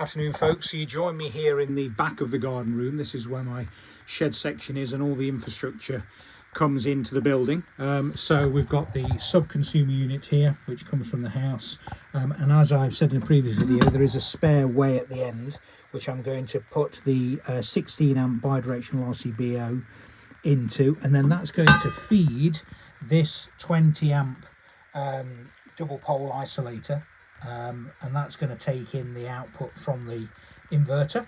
Afternoon folks, so you join me here in the back of the garden room. This is where my shed section is and all the infrastructure comes into the building. So we've got the sub-consumer unit here which comes from the house, and as I've said in a previous video, there is a spare way at the end which I'm going to put the 16 amp bidirectional RCBO into, and then that's going to feed this 20 amp double pole isolator. And that's going to take in the output from the inverter.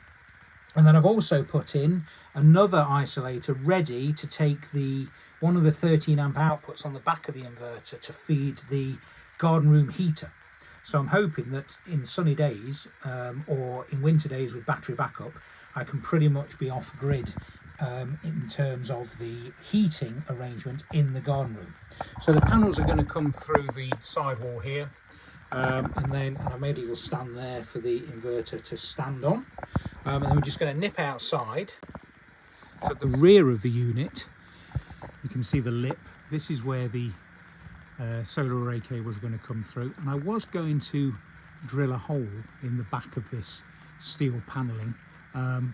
And then I've also put in another isolator ready to take one of the 13 amp outputs on the back of the inverter to feed the garden room heater. So I'm hoping that in sunny days or in winter days with battery backup, I can pretty much be off grid in terms of the heating arrangement in the garden room. So the panels are going to come through the sidewall here. And then I made a little stand there for the inverter to stand on, and then we're just going to nip outside. So at the rear of the unit you can see the lip. This is where the solar array cable is going to come through, and I was going to drill a hole in the back of this steel paneling,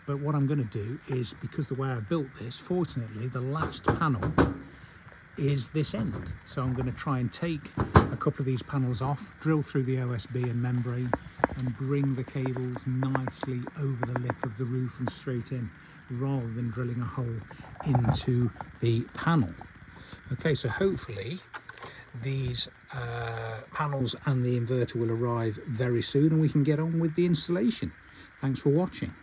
but what I'm going to do is, because the way I built this, fortunately the last panel is this end, so I'm going to try and take a couple of these panels off, drill through the OSB and membrane and bring the cables nicely over the lip of the roof and straight in, rather than drilling a hole into the panel. Okay, so hopefully these panels and the inverter will arrive very soon and we can get on with the installation. Thanks for watching.